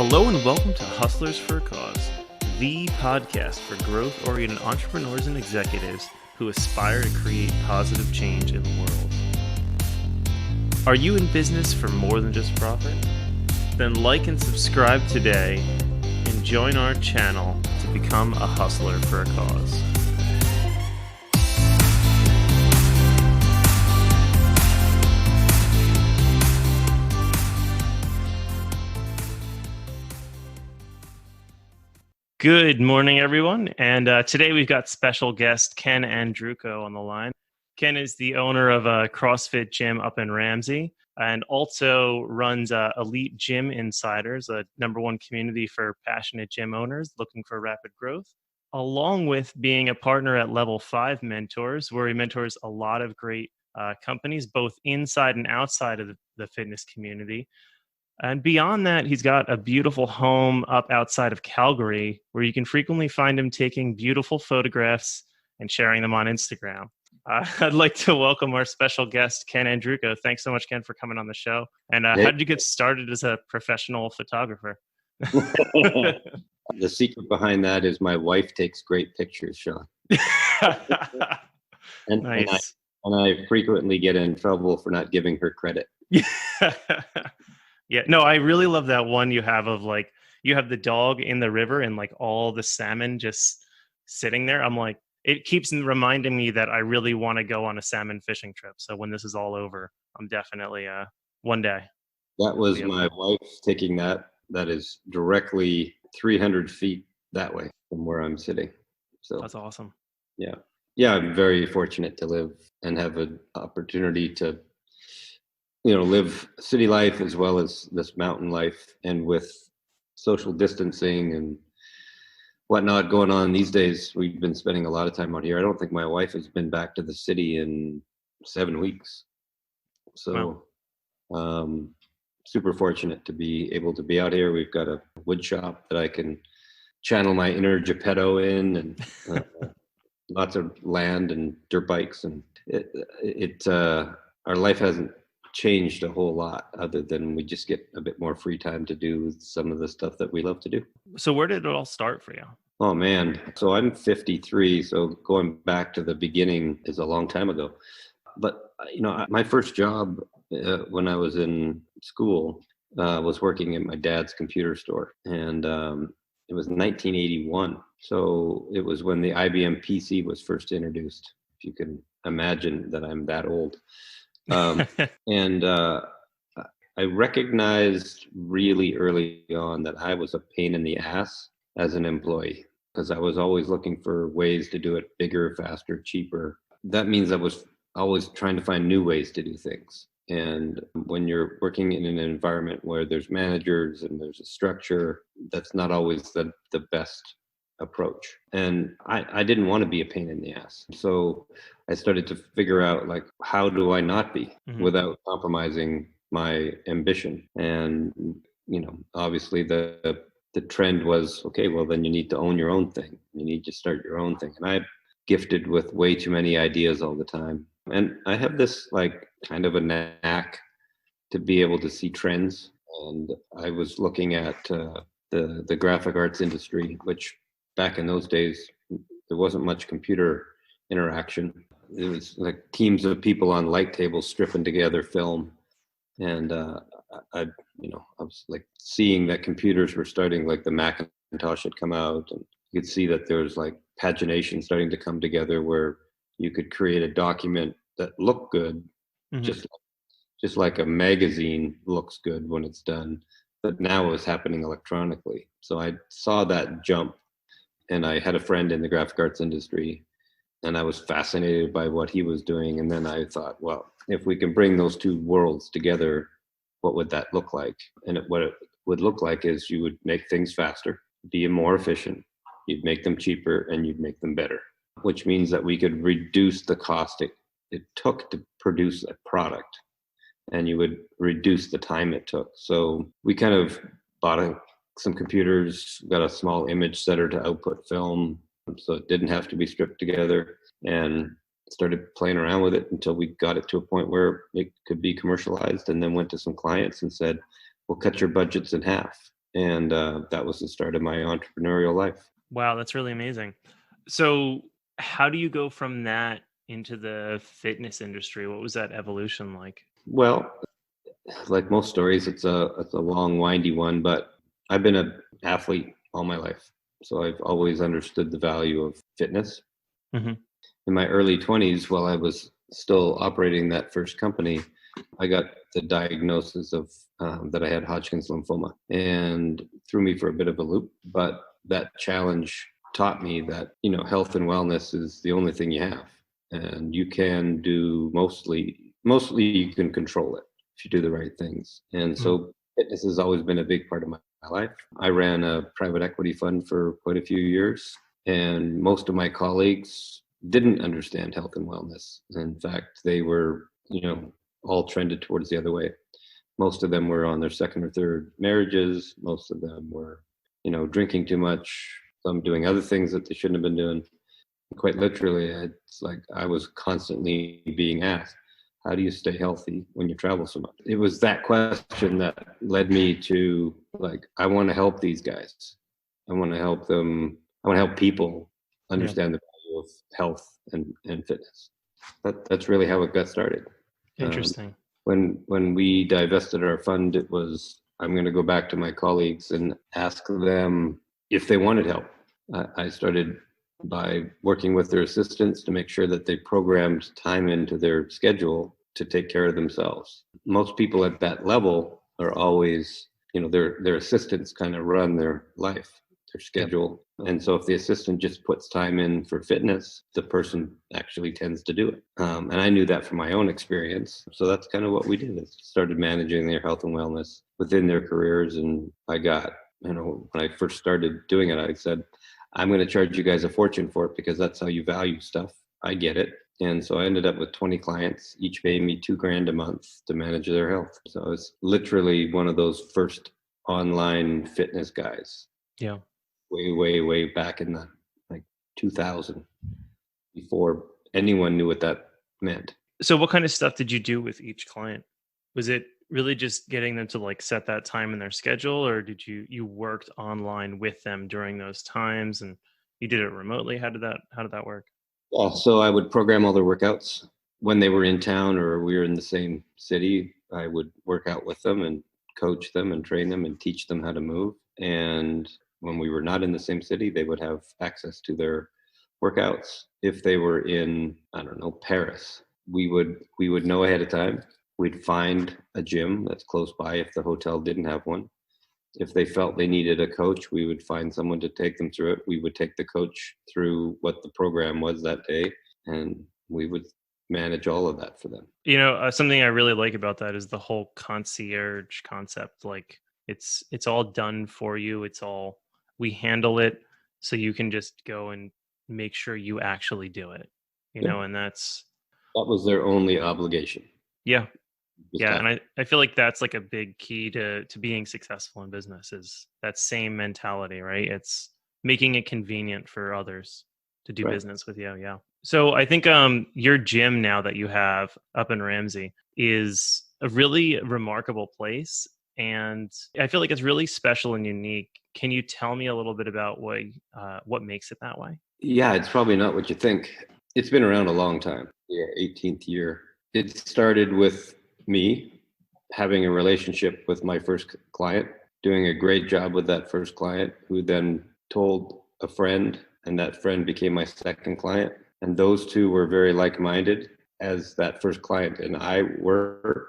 Hello and welcome to Hustlers for a Cause, the podcast for growth-oriented entrepreneurs and executives who aspire to create positive change in the world. Are you in business for more than just profit? Then like and subscribe today and join our channel to become a hustler for a cause. Good morning, everyone. And today we've got special guest Ken Andrukow on the line. Ken is the owner of a CrossFit gym up in Ramsey and also runs Elite Gym Insiders, a #1 community for passionate gym owners looking for rapid growth, along with being a partner at Level 5 Mentors, where he mentors a lot of great companies, both inside and outside of the fitness community. And beyond that, he's got a beautiful home up outside of Calgary where you can frequently find him taking beautiful photographs and sharing them on Instagram. I'd like to welcome our special guest, Ken Andrukow. Thanks so much, Ken, for coming on the show. And how did you get started as a professional photographer? The secret behind that is my wife takes great pictures, Sean. Nice. And I frequently get in trouble for not giving her credit. Yeah, no, I really love that one you have of like, you have the dog in the river and like all the salmon just sitting there. I'm like, it keeps reminding me that I really want to go on a salmon fishing trip. So when this is all over, I'm definitely one day. That was my wife taking that. That is directly 300 feet that way from where I'm sitting. So that's awesome. Yeah, I'm very fortunate to live and have an opportunity to live city life as well as this mountain life, and with social distancing and whatnot going on these days, we've been spending a lot of time out here. I don't think my wife has been back to the city in 7 weeks. So, super fortunate to be able to be out here. We've got a wood shop that I can channel my inner Geppetto in, and lots of land and dirt bikes, and our life hasn't changed a whole lot other than we just get a bit more free time to do some of the stuff that we love to do. So where did it all start for you? Oh man. So I'm 53. So going back to the beginning is a long time ago. But, my first job when I was in school was working at my dad's computer store. And it was 1981. So it was when the IBM PC was first introduced. If you can imagine that I'm that old. And I recognized really early on that I was a pain in the ass as an employee, because I was always looking for ways to do it bigger, faster, cheaper. That means I was always trying to find new ways to do things. And when you're working in an environment where there's managers and there's a structure, that's not always the best approach. And I didn't want to be a pain in the ass. So I started to figure out, like, how do I not be without compromising my ambition? And, obviously the trend was, okay, well, then you need to own your own thing. You need to start your own thing. And I'm gifted with way too many ideas all the time. And I have this like kind of a knack to be able to see trends. And I was looking at the graphic arts industry, which back in those days, there wasn't much computer interaction. It was like teams of people on light tables stripping together film. And I was like seeing that computers were starting, like the Macintosh had come out, and you could see that there was like pagination starting to come together where you could create a document that looked good, just like a magazine looks good when it's done. But now it was happening electronically. So I saw that jump. And I had a friend in the graphic arts industry, and I was fascinated by what he was doing. And then I thought, well, if we can bring those two worlds together, what would that look like? And what it would look like is you would make things faster, be more efficient, you'd make them cheaper, and you'd make them better, which means that we could reduce the cost it took to produce a product, and you would reduce the time it took. So we kind of bought some computers, got a small image setter to output film, so it didn't have to be stripped together, and started playing around with it until we got it to a point where it could be commercialized, and then went to some clients and said, we'll cut your budgets in half. And that was the start of my entrepreneurial life. Wow, that's really amazing. So, how do you go from that into the fitness industry? What was that evolution like? Well, like most stories, it's a long, windy one, but I've been an athlete all my life. So I've always understood the value of fitness. Hmm. In my early 20s, while I was still operating that first company, I got the diagnosis of that I had Hodgkin's lymphoma, and threw me for a bit of a loop. But that challenge taught me that health and wellness is the only thing you have, and you can do mostly you can control it if you do the right things. And so fitness has always been a big part of my life. I ran a private equity fund for quite a few years, and most of my colleagues didn't understand health and wellness. In fact, they were, all trended towards the other way. Most of them were on their second or third marriages. Most of them were, drinking too much, some doing other things that they shouldn't have been doing. Quite literally, it's like I was constantly being asked, how do you stay healthy when you travel so much? It was that question that led me to, like, I want to help these guys. I want to help them. I want to help people Yeah, understand the value of health and fitness. That's really how it got started. Um, interesting. when we divested our fund, it was, I'm going to go back to my colleagues and ask them if they wanted help. I started by working with their assistants to make sure that they programmed time into their schedule to take care of themselves. Most people at that level are always, their assistants kind of run their life, their Yep. schedule. And so if the assistant just puts time in for fitness, the person actually tends to do it. And I knew that from my own experience. So that's kind of what we did, is started managing their health and wellness within their careers. And I got, when I first started doing it, I said, I'm going to charge you guys a fortune for it because that's how you value stuff. I get it. And so I ended up with 20 clients, each paying me $2,000 a month to manage their health. So I was literally one of those first online fitness guys, Yeah. way back in the like 2000, before anyone knew what that meant. So, what kind of stuff did you do with each client? Was it really just getting them to like set that time in their schedule, or did you worked online with them during those times and you did it remotely? How did that work? Yeah, so I would program all their workouts when they were in town or we were in the same city. I would work out with them and coach them and train them and teach them how to move. And when we were not in the same city, they would have access to their workouts. If they were in, I don't know, Paris, we would know ahead of time. We'd find a gym that's close by if the hotel didn't have one. If they felt they needed a coach, we would find someone to take them through it. We would take the coach through what the program was that day, and we would manage all of that for them. Something I really like about that is the whole concierge concept. Like it's all done for you. It's all we handle it, so you can just go and make sure you actually do it. Yeah, And that's that was their only obligation. yeah, Just yeah. have And I feel like that's like a big key to being successful in business is that same mentality, right? It's making it convenient for others to do right. business with you. Yeah. So I think your gym now that you have up in Ramsey is a really remarkable place, and I feel like it's really special and unique. Can you tell me a little bit about what makes it that way? Yeah, it's probably not what you think. It's been around a long time. Yeah, 18th year. It started with me having a relationship with my first client, doing a great job with that first client, who then told a friend, and that friend became my second client. And those two were very like minded as that first client and I were.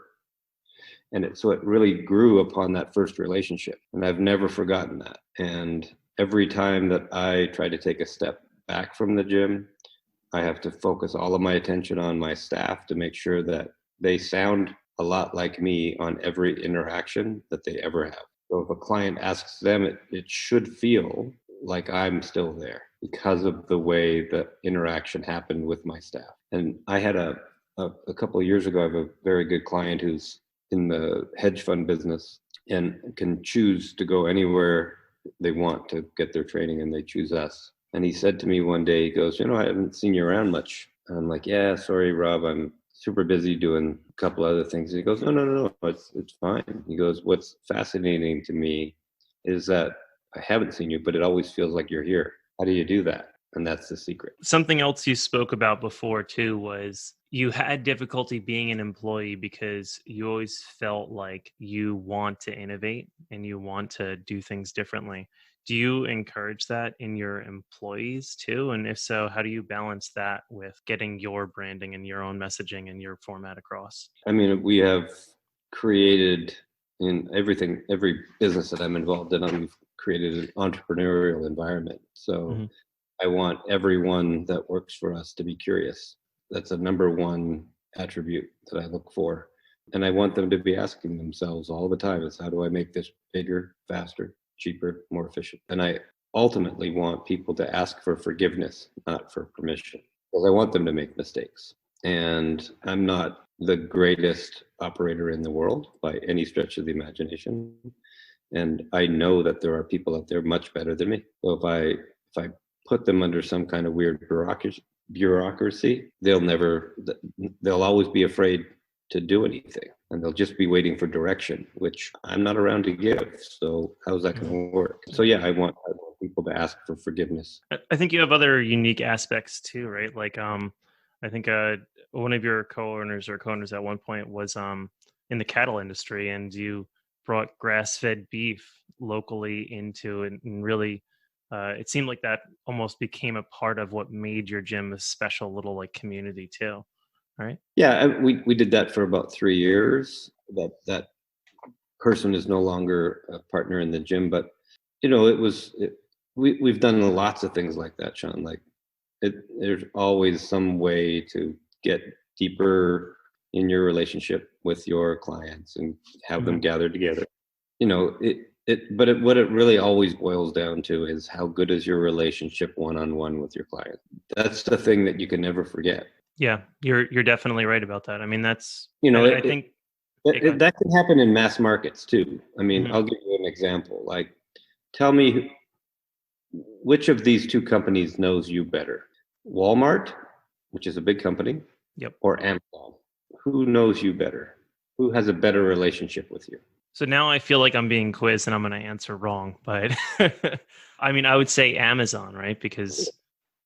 So it really grew upon that first relationship. And I've never forgotten that. And every time that I try to take a step back from the gym, I have to focus all of my attention on my staff to make sure that they sound a lot like me on every interaction that they ever have. So if a client asks them, it should feel like I'm still there because of the way the interaction happened with my staff. And I had a couple of years ago, I have a very good client who's in the hedge fund business and can choose to go anywhere they want to get their training, and they choose us. And he said to me one day, he goes, I haven't seen you around much. And I'm like, yeah, sorry, Rob, I'm super busy doing a couple other things. And he goes, no, it's fine. He goes, what's fascinating to me is that I haven't seen you, but it always feels like you're here. How do you do that? And that's the secret. Something else you spoke about before too was you had difficulty being an employee because you always felt like you want to innovate and you want to do things differently. Do you encourage that in your employees too? And if so, how do you balance that with getting your branding and your own messaging and your format across? I mean, we have created in every business that I'm involved in, we've created an entrepreneurial environment. So Hmm. I want everyone that works for us to be curious. That's a number one attribute that I look for. And I want them to be asking themselves all the time is how do I make this bigger, faster, cheaper, more efficient? And I ultimately want people to ask for forgiveness, not for permission, because I want them to make mistakes. And I'm not the greatest operator in the world by any stretch of the imagination. And I know that there are people out there much better than me. So if I put them under some kind of weird bureaucracy, they'll always be afraid to do anything, and they'll just be waiting for direction, which I'm not around to give. So how's that going to work? So yeah, I want people to ask for forgiveness. I think you have other unique aspects too, right? Like, I think one of your co-owners or co-owners at one point was in the cattle industry, and you brought grass-fed beef locally into it, and really, it seemed like that almost became a part of what made your gym a special little like community too, right? Yeah, we did that for about 3 years. That person is no longer a partner in the gym, but we've done lots of things like that, Sean. Like there's always some way to get deeper in your relationship with your clients and have them Hmm. gather together. What it really always boils down to is how good is your relationship one-on-one with your client. That's the thing that you can never forget. Yeah, you're definitely right about that. I mean, that's You know, and I think yeah, go ahead. that can happen in mass markets too. I mean, Mhm. I'll give you an example. Like, tell me which of these two companies knows you better? Walmart, which is a big company, Yep. or Amazon? Who knows you better? Who has a better relationship with you? So now I feel like I'm being quizzed and I'm going to answer wrong, but I mean, I would say Amazon, right? Because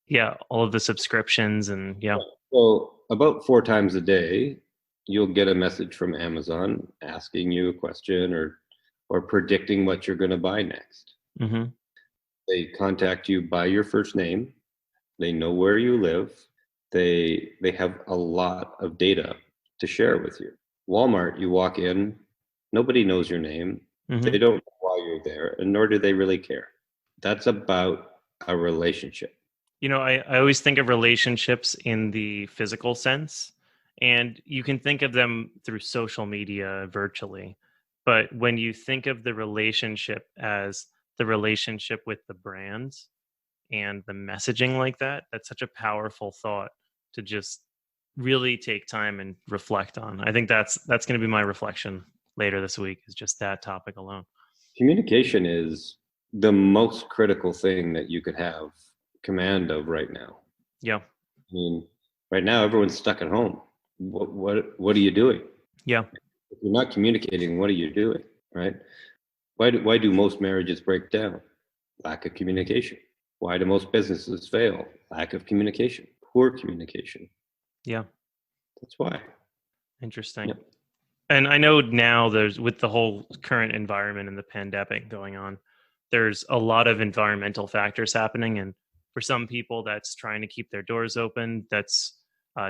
yeah, all of the subscriptions and yeah. So, about 4 times a day, you'll get a message from Amazon asking you a question or predicting what you're going to buy next. Hmm. They contact you by your first name. They know where you live. They have a lot of data to share with you. Walmart, you walk in, nobody knows your name. They Hmm. don't know why you're there, and nor do they really care. That's about a relationship. You know, I always think of relationships in the physical sense, and you can think of them through social media virtually. But when you think of the relationship as the relationship with the brands, and the messaging like that, that's such a powerful thought to just really take time and reflect on. I think that's going to be my reflection later this week is just that topic alone. Communication is the most critical thing that you could have command of right now. Yeah. I mean, right now everyone's stuck at home. What are you doing? Yeah. If you're not communicating, what are you doing? Right? Why do most marriages break down? Lack of communication. Why do most businesses fail? Lack of communication. Poor communication. Yeah. That's why. Interesting. Yeah. And I know now there's with the whole current environment and the pandemic going on, there's a lot of environmental factors happening. And for some people, that's trying to keep their doors open, that's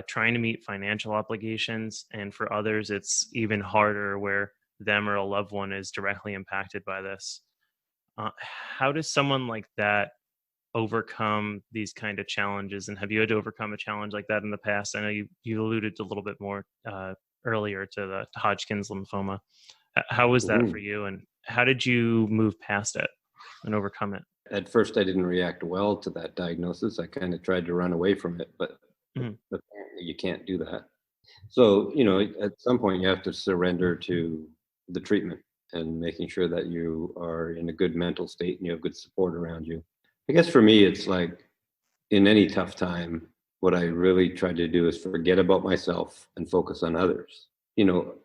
trying to meet financial obligations. And for others, it's even harder where them or a loved one is directly impacted by this. How does someone like that overcome these kind of challenges? And have you had to overcome a challenge like that in the past? I know you alluded a little bit more earlier to the Hodgkin's lymphoma. How was that for Mhm. you, and how did you move past it and overcome it? At first, I didn't react well to that diagnosis. I kind of tried to run away from it, but Mhm. apparently you can't do that. So, at some point you have to surrender to the treatment and making sure that you are in a good mental state and you have good support around you. I guess for me, it's like in any tough time, what I really try to do is forget about myself and focus on others.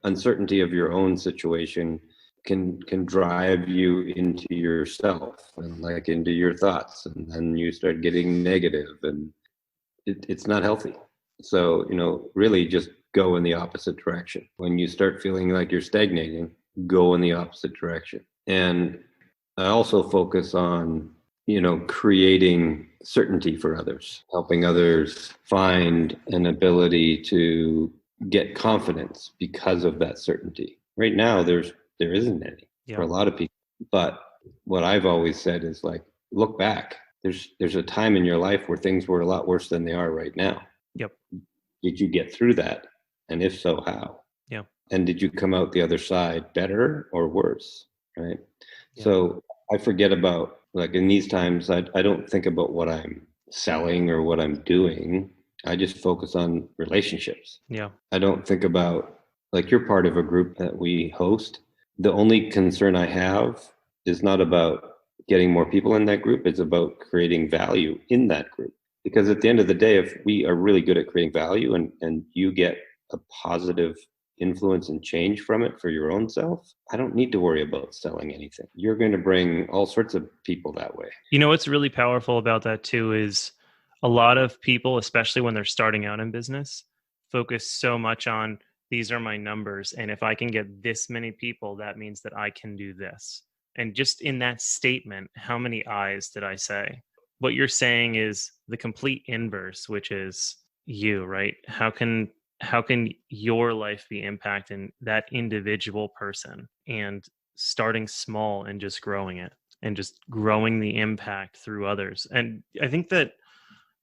Uncertainty of your own situation can drive you into yourself and like into your thoughts, and then you start getting negative, and it's not healthy. So, really just go in the opposite direction. When you start feeling like you're stagnating, go in the opposite direction. And I also focus on, creating certainty for others, helping others find an ability to get confidence because of that certainty. Right now, there isn't any for Yeah. a lot of people. But what I've always said is like, look back. There's a time in your life where things were a lot worse than they are right now. Yep. Did you get through that? And if so, how? Yeah. And did you come out the other side better or worse? Right. Yeah. So I forget about, like, in these times, I don't think about what I'm selling or what I'm doing. I just focus on relationships. Yeah. I don't think about, like, you're part of a group that we host. The only concern I have is not about getting more people in that group. It's about creating value in that group. Because at the end of the day, if we are really good at creating value, and you get a positive influence and change from it for your own self, I don't need to worry about selling anything. You're going to bring all sorts of people that way. What's really powerful about that too is a lot of people, especially when they're starting out in business, focus so much on these are my numbers. And if I can get this many people, that means that I can do this. And just in that statement, how many I's did I say? What you're saying is the complete inverse, which is you, right? How can your life be impacting that individual person, and starting small and just growing it, and just growing the impact through others. And I think that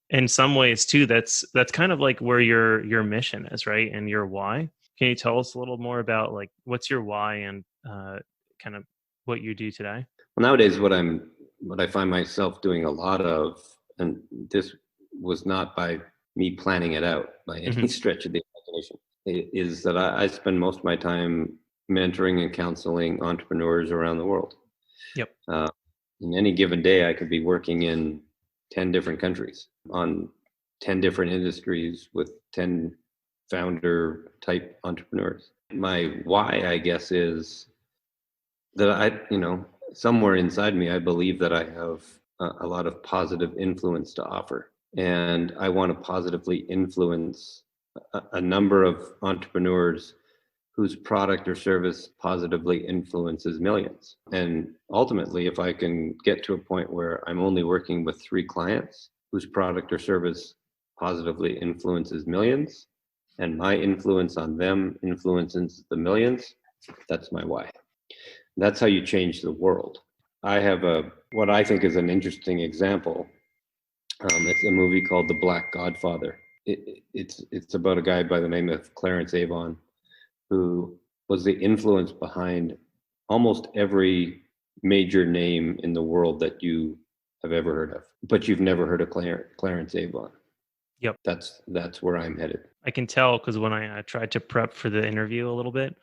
in some ways too, that's kind of like where your mission is, right? And your why. Can you tell us a little more about, like, what's your why, and kind of what you do today? Well, nowadays, what I find myself doing a lot of, and this was not by me planning it out by any Hmm. stretch of the imagination, is that I spend most of my time mentoring and counseling entrepreneurs around the world. Yep. Uh, in any given day, I could be working in 10 different countries on 10 different industries with 10 founder type entrepreneurs. My why, I guess, is that somewhere inside me, I believe that I have a lot of positive influence to offer. And I want to positively influence a number of entrepreneurs whose product or service positively influences millions. And ultimately, if I can get to a point where I'm only working with 3 clients whose product or service positively influences millions, and my influence on them influences the millions, that's my why. That's how you change the world. I have what I think is an interesting example. It's a movie called The Black Godfather. It's about a guy by the name of Clarence Avon, who was the influence behind almost every major name in the world that you have ever heard of, but you've never heard of Clarence Avon. Yep. That's where I'm headed. I can tell because when I tried to prep for the interview a little bit,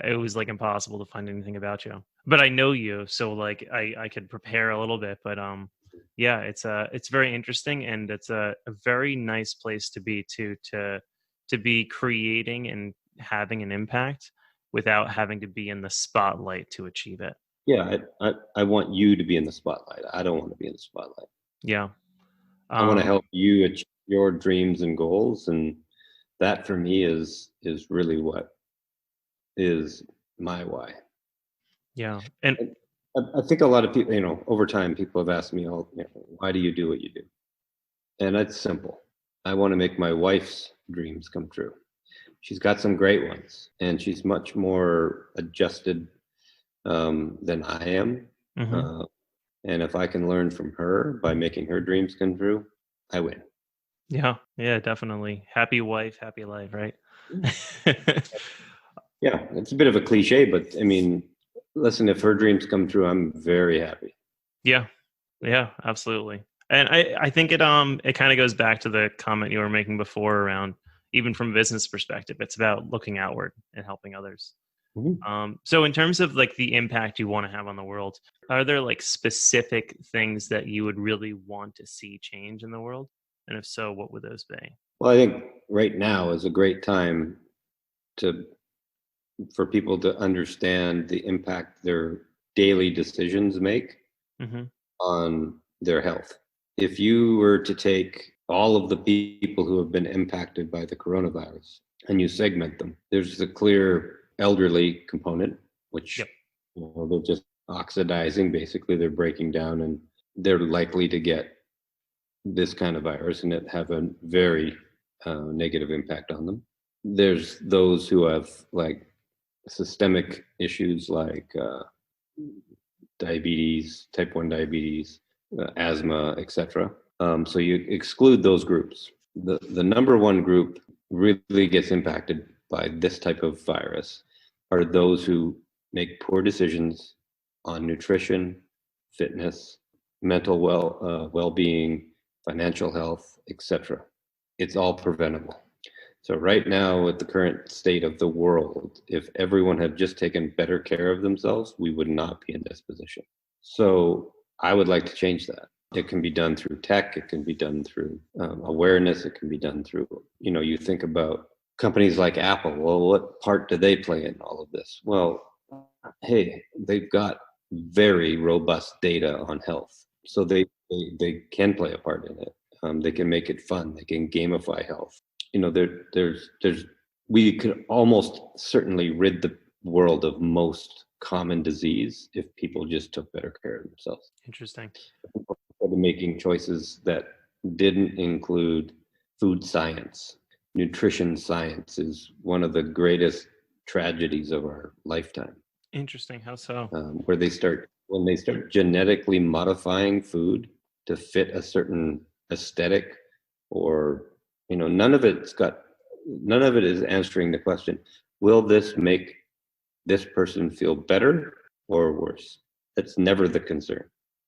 it was like impossible to find anything about you. But I know you, so like I could prepare a little bit. But yeah, it's very interesting, and it's a very nice place to be to be creating and having an impact without having to be in the spotlight to achieve it. Yeah, I want you to be in the spotlight. I don't want to be in the spotlight. Yeah. I want to Um, help you achieve your dreams and goals, and that for me is really what is my why. yeah. And And I think a lot of people, over time, people have asked me, "Oh, why do you do what you do?" And it's simple. I want to make my wife's dreams come true. She's got some great ones, and she's much more adjusted than I am. mhm. Uh, and if I can learn from her by making her dreams come true, I win. Yeah, yeah, definitely. Happy wife, happy life, right? Yeah, it's a bit of a cliche, but I mean, listen, if her dreams come true, I'm very happy. Yeah, yeah, absolutely. And I think it kind of goes back to the comment you were making before around, even from a business perspective, it's about looking outward and helping others. Mhm. So in terms of like the impact you want to have on the world, are there like specific things that you would really want to see change in the world? And if so, what would those be? Well, I think right now is a great time to for people to understand the impact their daily decisions make Mm-hmm. on their health. If you were to take all of the people who have been impacted by the coronavirus and you segment them, there's a clear elderly component, which Yep. they're just oxidizing. Basically, they're breaking down, and they're likely to get this kind of virus and it have a very negative impact on them. There's those who have like systemic issues like diabetes, type 1 diabetes, asthma, etc. So you exclude those groups. The number one group really gets impacted by this type of virus are those who make poor decisions on nutrition, fitness, mental well-being, financial health, etc. It's all preventable. So right now, with the current state of the world, if everyone had just taken better care of themselves, we would not be in this position. So I would like to change that. It can be done through tech. It can be done through awareness. It can be done through, you think about companies like Apple. Well, what part do they play in all of this? Well, hey, they've got very robust data on health. So they can play a part in it. They can make it fun. They can gamify health. There's we could almost certainly rid the world of most common disease if people just took better care of themselves. Interesting. Making choices that didn't include food science. Nutrition science is one of the greatest tragedies of our lifetime. Interesting. How so? When they start genetically modifying food to fit a certain aesthetic, or none of it is answering the question: will this make this person feel better or worse? That's never the concern.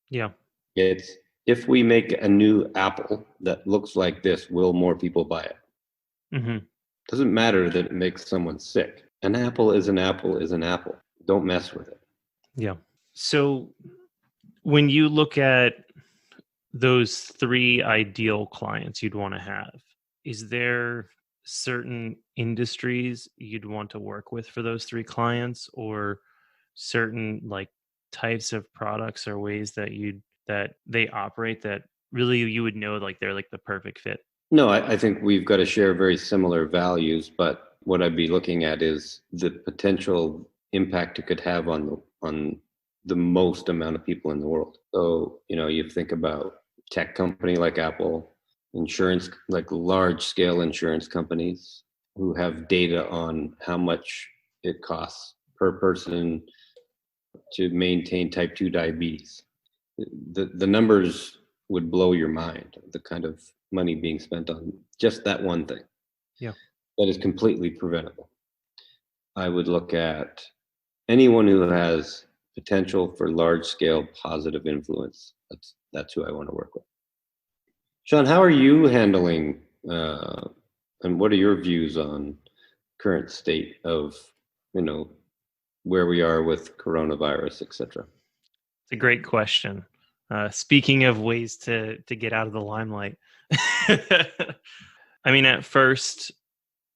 Yeah. It's if we make a new apple that looks like this, will more people buy it? Mm-hmm. Doesn't matter that it makes someone sick. An apple is an apple is an apple. Don't mess with it. Yeah. So when you look at those three ideal clients you'd want to have, is there certain industries you'd want to work with for those three clients, or certain like types of products or ways that they operate that really you would know like they're like the perfect fit? No, I think we've got to share very similar values, but what I'd be looking at is the potential impact it could have on the most amount of people in the world. So, you think about tech company like Apple, insurance, like large scale insurance companies who have data on how much it costs per person to maintain type 2 diabetes. The numbers would blow your mind, the kind of money being spent on just that one thing Yeah. that is completely preventable. I would look at anyone who has potential for large scale positive influence. That's who I want to work with. Sean, how are you handling and what are your views on current state of where we are with coronavirus, etc.? It's a great question. Speaking of ways to get out of the limelight, I mean, at first,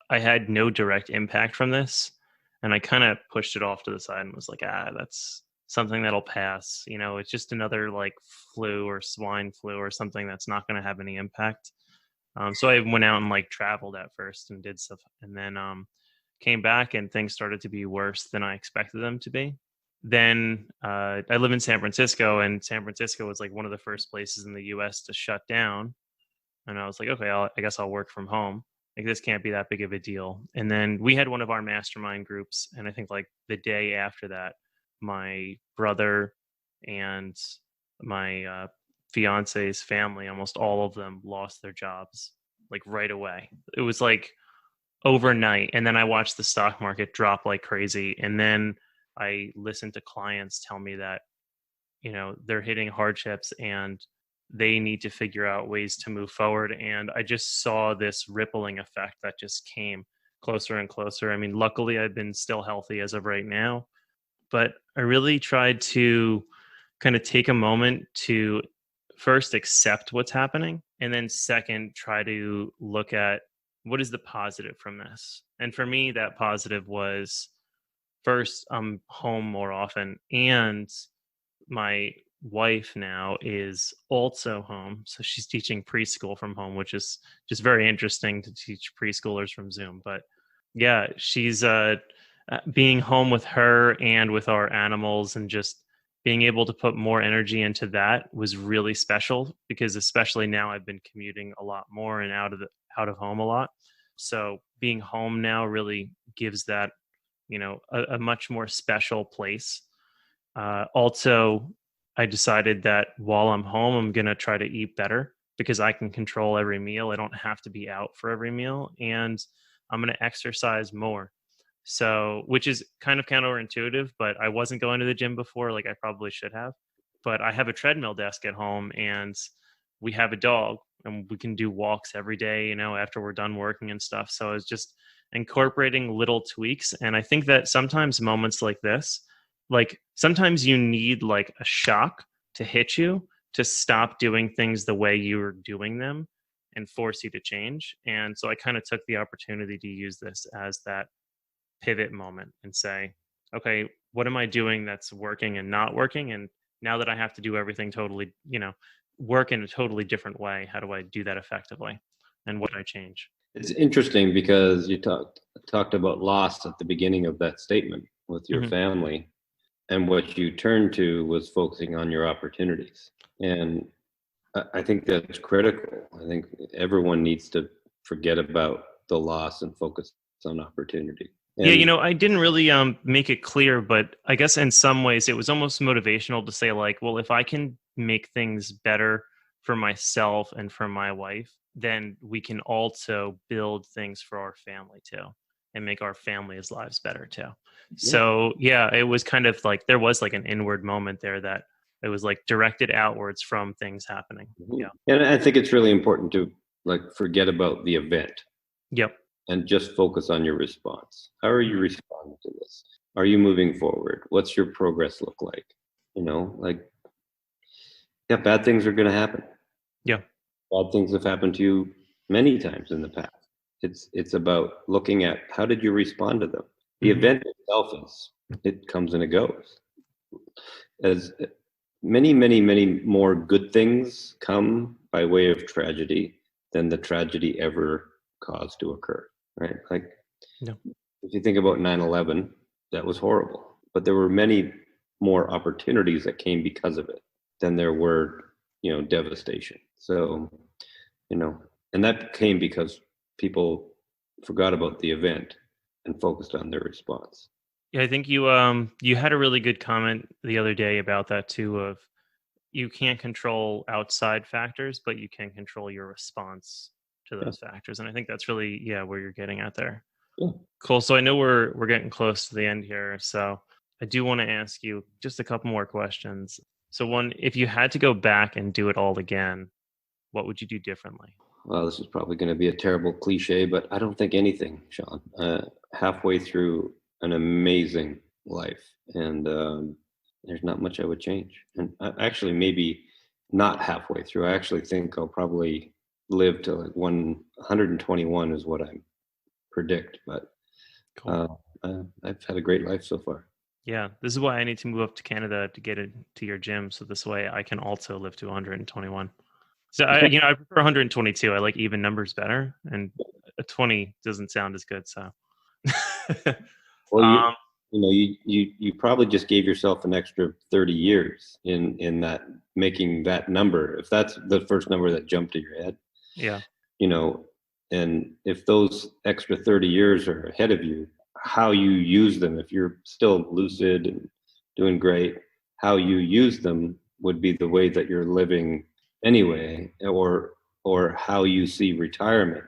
I had no direct impact from this, and I kind of pushed it off to the side and was like, that's something that'll pass. It's just another like flu or swine flu or something that's not going to have any impact. So I went out and like traveled at first and did stuff, and then came back and things started to be worse than I expected them to be. Then I live in San Francisco, and San Francisco was like one of the first places in the U.S. to shut down. And I was like, okay, I guess I'll work from home. Like this can't be that big of a deal. And then we had one of our mastermind groups, and I think like the day after that, my brother and my fiance's family, almost all of them lost their jobs like right away. It was like overnight. And then I watched the stock market drop like crazy. And then I listened to clients tell me that, they're hitting hardships and they need to figure out ways to move forward. And I just saw this rippling effect that just came closer and closer. I mean, luckily I've been still healthy as of right now, but I really tried to kind of take a moment to first accept what's happening, and then second try to look at what is the positive from this. And for me, that positive was first, I'm home more often, and my wife now is also home. So she's teaching preschool from home, which is just very interesting to teach preschoolers from Zoom. But yeah, she's being home with her and with our animals, and just being able to put more energy into that was really special, because especially now I've been commuting a lot more and out of home a lot. So being home now really gives that, a much more special place. Also, I decided that while I'm home, I'm going to try to eat better, because I can control every meal. I don't have to be out for every meal. And I'm going to exercise more. So, which is kind of counterintuitive, but I wasn't going to the gym before, like I probably should have. But I have a treadmill desk at home, and we have a dog, and we can do walks every day, after we're done working and stuff. So it's just incorporating little tweaks. And I think that sometimes moments like this, like sometimes you need like a shock to hit you to stop doing things the way you were doing them and force you to change. And so I kind of took the opportunity to use this as that pivot moment and say, okay, what am I doing that's working and not working? And now that I have to do everything totally, work in a totally different way, how do I do that effectively? And what do I change? It's interesting because you talked about loss at the beginning of that statement with your Hmm. family, and what you turned to was focusing on your opportunities. And I think that's critical. I think everyone needs to forget about the loss and focus on opportunity. Yeah, And I didn't really make it clear, but I guess in some ways it was almost motivational to say like, well, if I can make things better for myself and for my wife, then we can also build things for our family too, and make our family's lives better too. yeah, So, yeah, it was kind of like there was like an inward moment there that it was like directed outwards from things happening. mhm. Yeah. And I think it's really important to like forget about the event Yep. and just focus on your response. How are you Mhm. responding to this? Are you moving forward? What's your progress look like? Like, yeah, bad things are going to happen. Yeah. Bad things have happened to you many times in the past. It's about looking at how did you respond to them. The Hmm. event itself is it comes and it goes. As many, many, many more good things come by way of tragedy than the tragedy ever caused to occur. Right? Like No. if you think about 9/11, that was horrible, but there were many more opportunities that came because of it than there were, devastation. So, you know, and that came because people forgot about the event and focused on their response. Yeah, I think you had a really good comment the other day about that too, of you can't control outside factors, but you can control your response to Yeah, those factors. And I think that's really, yeah, where you're getting at there. yeah. Cool. So I know we're getting close to the end here. So I do want to ask you just a couple more questions. So one, if you had to go back and do it all again, what would you do differently? Well, this is probably going to be a terrible cliche, but I don't think anything, Sean. Halfway through an amazing life, and there's not much I would change. And actually, maybe not halfway through. I actually think I'll probably live to like 121 is what I predict. But Cool. uh, I've had a great life so far. Yeah, this is why I need to move up to Canada to get it to your gym. So this way I can also live to 121. So I prefer 122. I like even numbers better, and a 20 doesn't sound as good. So, Well, um, you probably just gave yourself an extra 30 years in that making that number. If that's the first number that jumped to your head, yeah, you know, and if those extra 30 years are ahead of you, how you use them, if you're still lucid and doing great, how you use them would be the way that you're living anyway, or how you see retirement.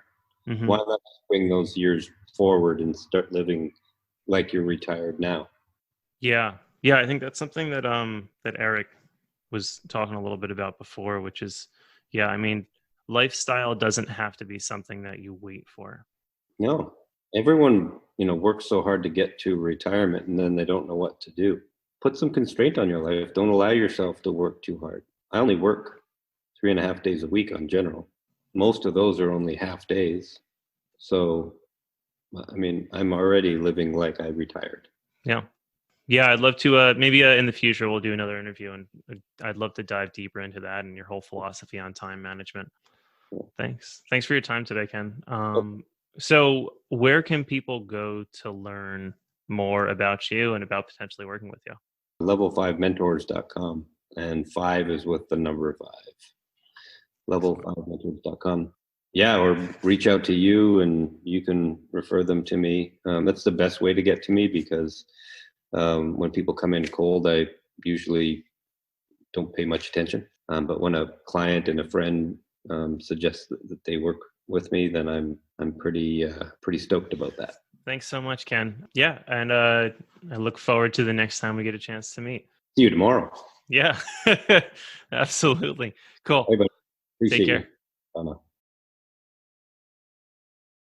hmm, Why not bring those years forward and start living like you're retired now? yeah, yeah. I think that's something that Eric was talking a little bit about before, which is, yeah. I mean, lifestyle doesn't have to be something that you wait for. No, everyone, works so hard to get to retirement and then they don't know what to do. Put some constraint on your life. Don't allow yourself to work too hard. I only work 3.5 days a week on general. Most of those are only half days. So, I mean, I'm already living like I retired. Yeah. Yeah, I'd love to. Maybe in the future we'll do another interview, and I'd love to dive deeper into that and your whole philosophy on time management. Thanks for your time today, Ken. So, where can people go to learn more about you and about potentially working with you? Level5mentors.com, and five is with the number five. Level5mentors.com. Yeah, or reach out to you and you can refer them to me. That's the best way to get to me, because when people come in cold, I usually don't pay much attention. But when a client and a friend suggests that they work with me, then I'm pretty stoked about that. Thanks so much, Ken. Yeah, and I look forward to the next time we get a chance to meet. See you tomorrow. Yeah, absolutely. Cool. Hey, buddy. Take Appreciate care. you. Bye now.